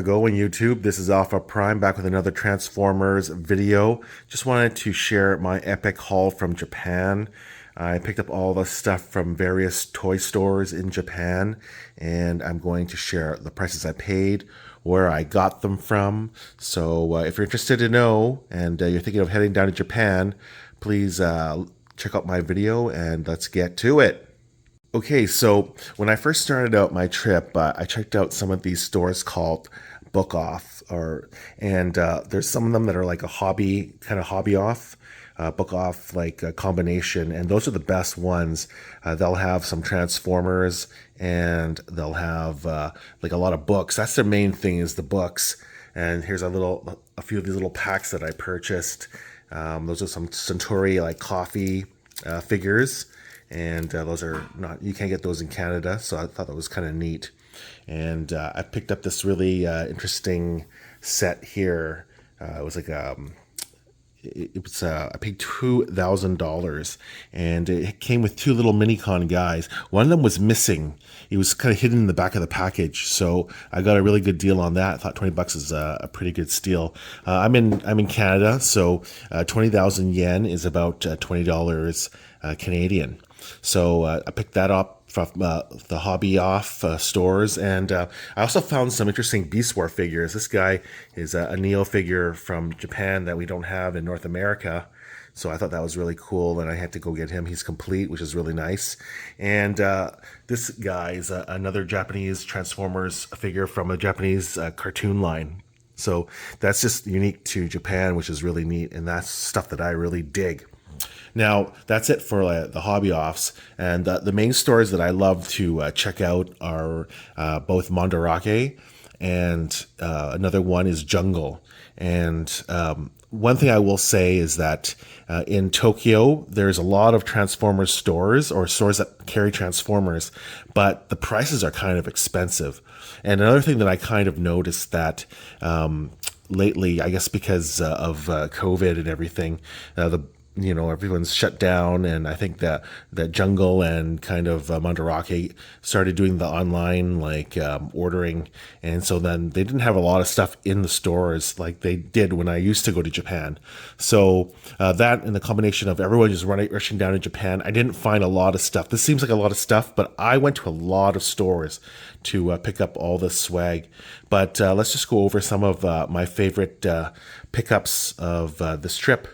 it going, YouTube? This is Alpha Prime back with another Transformers video. Just wanted to share my epic haul from Japan. I picked up all the stuff from various toy stores in Japan, and I'm going to share the prices I paid, where I got them from. So if you're interested to know and you're thinking of heading down to Japan, please check out my video and let's get to it. Okay, so when I first started out my trip, I checked out some of these stores called Book Off, and there's some of them that are like a hobby off, Book Off like a combination, and those are the best ones. They'll have some Transformers, and they'll have like a lot of books. That's their main thing, is the books. And here's a few of these little packs that I purchased. Those are some Centauri like coffee figures. And those are not, you can't get those in Canada, so I thought that was kind of neat. And I picked up this really interesting set here. It was like I paid $2,000, and it came with two little Minicon guys. One of them was missing. He was kind of hidden in the back of the package, so I got a really good deal on that. I thought 20 bucks is a pretty good steal. I'm in Canada, so 20,000 yen is about $20 Canadian. So I picked that up from the Hobby Off stores, and I also found some interesting Beast War figures. This guy is a Neo figure from Japan that we don't have in North America, so I thought that was really cool, and I had to go get him. He's complete, which is really nice. And this guy is another Japanese Transformers figure from a Japanese cartoon line. So that's just unique to Japan, which is really neat, and that's stuff that I really dig. Now, that's it for the hobby offs. And the main stores that I love to check out are both Mandarake and another one is Jungle. And one thing I will say is that in Tokyo, there's a lot of Transformers stores, or stores that carry Transformers, but the prices are kind of expensive. And another thing that I kind of noticed that lately, I guess because of COVID and everything, everyone's shut down, and I think that Jungle and kind of Mandarake started doing the online ordering, and so then they didn't have a lot of stuff in the stores like they did when I used to go to Japan. So that and the combination of everyone just rushing down to Japan, I didn't find a lot of stuff. This seems like a lot of stuff, but I went to a lot of stores to pick up all this swag. But let's just go over some of my favorite pickups of this trip.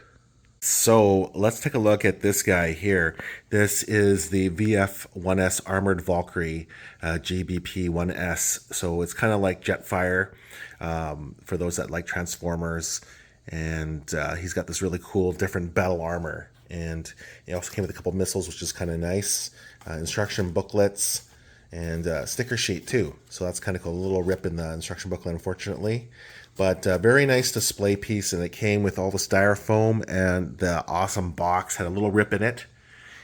So let's take a look at this guy here. This is the VF-1S Armored Valkyrie GBP-1S. So it's kind of like Jetfire for those that like Transformers. And he's got this really cool different battle armor. And he also came with a couple missiles, which is kind of nice. Instruction booklets and sticker sheet too. So that's kind of cool. A little rip in the instruction booklet, unfortunately. But very nice display piece, and it came with all the styrofoam, and the awesome box had a little rip in it.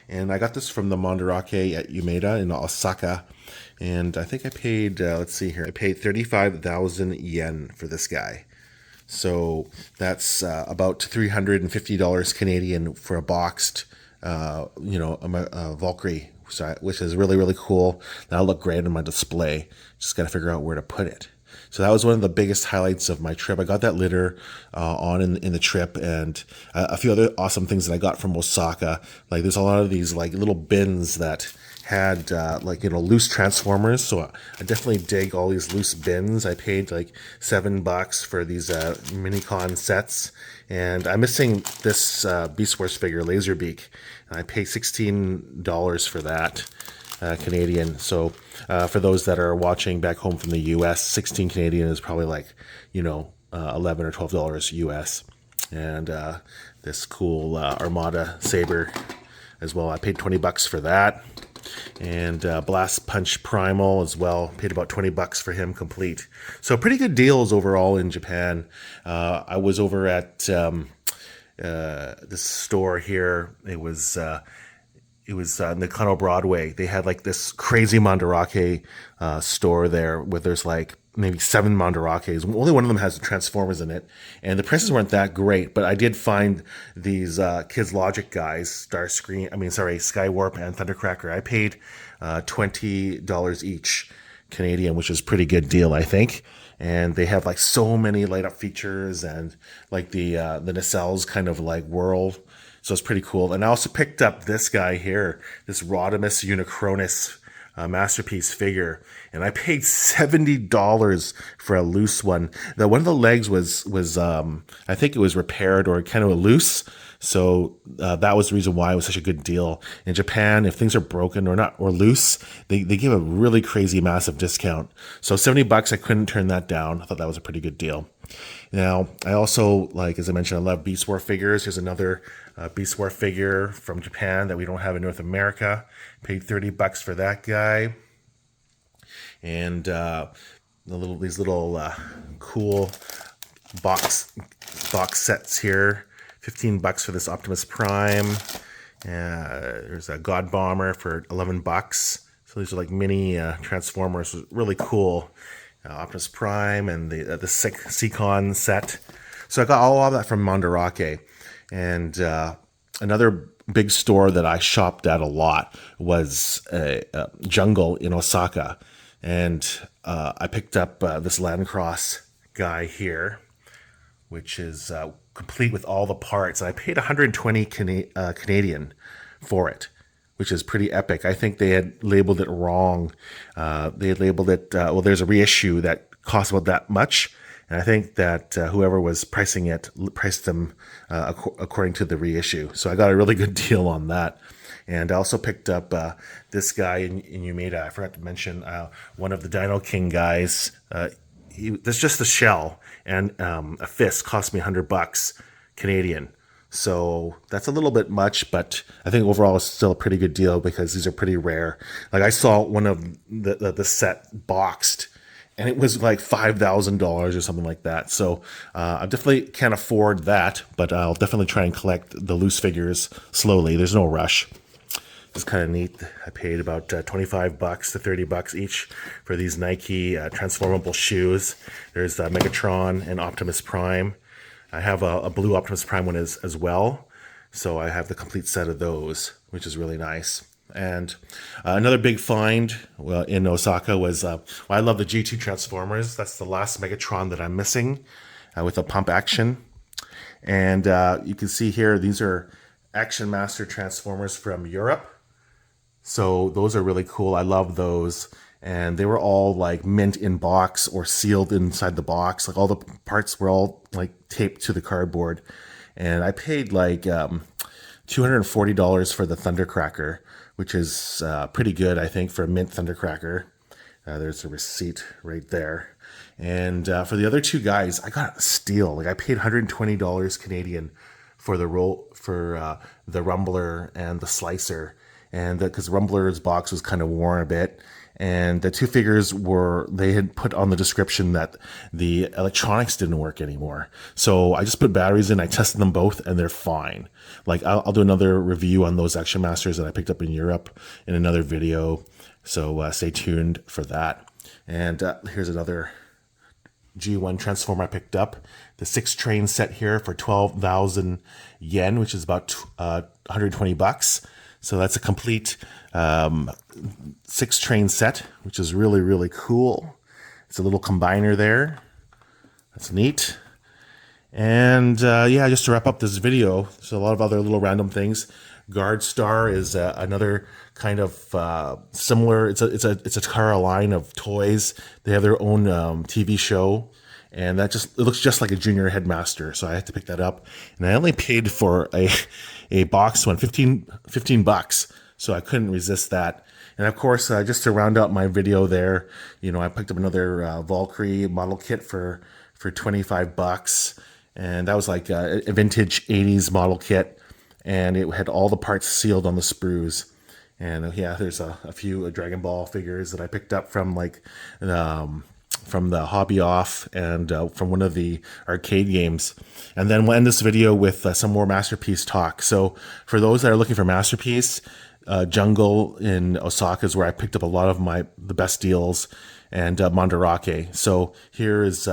And I got this from the Mandarake at Umeda in Osaka, and I think I paid, let's see here, I paid 35,000 yen for this guy. So that's about $350 Canadian for a boxed, a Valkyrie, which is really, really cool. That'll look great on my display. Just got to figure out where to put it. So that was one of the biggest highlights of my trip. I got that litter in the trip, and a few other awesome things that I got from Osaka. Like there's a lot of these like little bins that had loose Transformers. So I definitely dig all these loose bins. I paid like $7 for these Minicon sets, and I'm missing this Beast Wars figure, Laserbeak, and I paid $16 for that. Canadian. So for those that are watching back home from the US, 16 Canadian is probably like, $11 or $12 US. And this cool Armada Saber as well. I paid 20 bucks for that. And Blast Punch Primal as well. Paid about 20 bucks for him complete. So pretty good deals overall in Japan. I was over at this store here. It was Nakano Broadway. They had like this crazy Mandarake store there where there's like maybe 7 Mandarakes. Only one of them has Transformers in it, and the prices weren't that great. But I did find these Kids Logic guys, Skywarp and Thundercracker. I paid $20 each Canadian, which is a pretty good deal, I think. and they have like so many light up features and like the nacelles kind of like whirl. So it's pretty cool. And I also picked up this guy here, this Rodimus Unicronus masterpiece figure, and I paid $70 for a loose one. Now, one of the legs was I think it was repaired or kind of loose, so that was the reason why it was such a good deal. In Japan, if things are broken or not or loose, they give a really crazy massive discount. So $70, I couldn't turn that down. I thought that was a pretty good deal. Now, I also, like, as I mentioned, I love Beast War figures. Here's another Beast War figure from Japan that we don't have in North America. Paid $30 for that guy. And these little cool box sets here. $15 for this Optimus Prime. There's a God Bomber for $11. So these are like mini Transformers. Really cool. Optimus Prime and the Seacon set. So I got all of that from Mandarake. And another big store that I shopped at a lot was Jungle in Osaka. And I picked up this Landcross guy here, which is complete with all the parts. And I paid 120 Canadian for it, which is pretty epic. I think they had labeled it wrong. They had labeled it, well, there's a reissue that costs about that much. And I think that whoever was pricing it priced them according to the reissue. So I got a really good deal on that. And I also picked up this guy in Umeda. I forgot to mention one of the Dino King guys. That's just the shell, and a fist cost me $100 Canadian. So that's a little bit much, but I think overall it's still a pretty good deal because these are pretty rare. Like I saw one of the set boxed, and it was like $5,000 or something like that. So I definitely can't afford that, but I'll definitely try and collect the loose figures slowly. There's no rush. It's kind of neat. I paid about $25 to $30 each for these Nike transformable shoes. There's Megatron and Optimus Prime. I have a blue Optimus Prime one as well. So I have the complete set of those, which is really nice. And another big find in Osaka was, I love the G2 Transformers. That's the last Megatron that I'm missing with a pump action. And you can see here, these are Action Master Transformers from Europe. So those are really cool. I love those. And they were all like mint in box or sealed inside the box. Like all the parts were all like taped to the cardboard. And I paid like $240 for the Thundercracker, which is pretty good, I think, for a mint Thundercracker. There's a receipt right there. And for the other two guys, I got a steal. Like I paid $120 Canadian for the the Rumbler and the Slicer. And because Rumbler's box was kind of worn a bit, and the two figures they had put on the description that the electronics didn't work anymore. So I just put batteries in, I tested them both, and they're fine. Like I'll do another review on those Action Masters that I picked up in Europe in another video. So stay tuned for that. And here's another G1 Transformer I picked up. The 6-train set here for 12,000 yen, which is about $120. So that's a complete 6-train set, which is really, really cool. It's a little combiner there. That's neat. And yeah, just to wrap up this video, there's a lot of other little random things. Guard Star is another kind of similar. It's a Takara line of toys. They have their own TV show, and it looks just like a Junior Headmaster. So I had to pick that up, and I only paid for a box one, $15. So I couldn't resist that. And of course, just to round out my video there, I picked up another Valkyrie model kit for $25, and that was like a vintage 80s model kit, and it had all the parts sealed on the sprues. And yeah, there's a few Dragon Ball figures that I picked up from from the Hobby Off and from one of the arcade games. And then we'll end this video with some more Masterpiece talk. So for those that are looking for Masterpiece, Jungle in Osaka is where I picked up a lot of the best deals, and Mandarake. So here is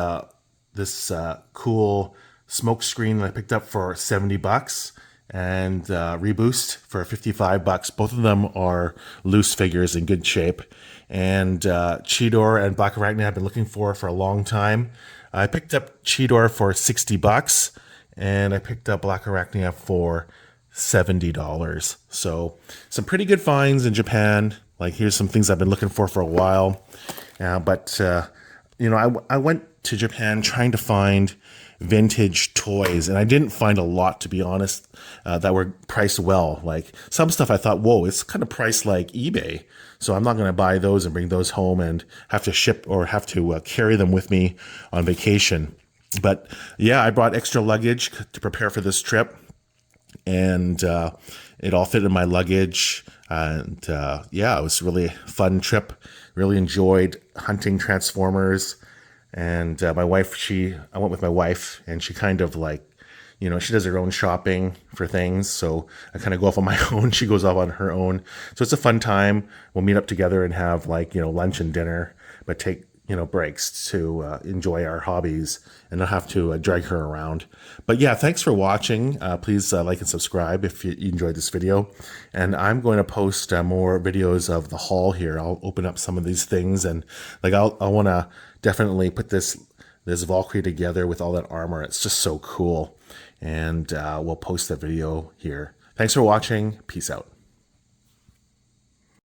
this cool smoke screen that I picked up for $70. and Reboost for 55 bucks. Both of them are loose figures in good shape. And Cheetor and Black Arachnia I've been looking for a long time. I picked up Cheetor for 60 bucks, and I picked up Black Arachnia for $70. So some pretty good finds in Japan. Like, here's some things I've been looking for a while. But I went to Japan trying to find vintage toys, and I didn't find a lot, to be honest, that were priced well. Like, some stuff I thought, whoa, it's kind of priced like eBay, so I'm not going to buy those and bring those home and have to ship or have to carry them with me on vacation. But yeah, I brought extra luggage to prepare for this trip, and it all fit in my luggage. And yeah, it was really a fun trip. Really enjoyed hunting Transformers. And my wife, I went with my wife, and she kind of like, she does her own shopping for things. So I kind of go off on my own. She goes off on her own. So it's a fun time. We'll meet up together and have like, lunch and dinner, but take, breaks to enjoy our hobbies and not have to drag her around. But yeah, thanks for watching. Please like and subscribe if you enjoyed this video. And I'm going to post more videos of the haul here. I'll open up some of these things, and like I want to definitely put this Valkyrie together with all that armor. It's just so cool. And we'll post that video here. Thanks for watching. Peace out.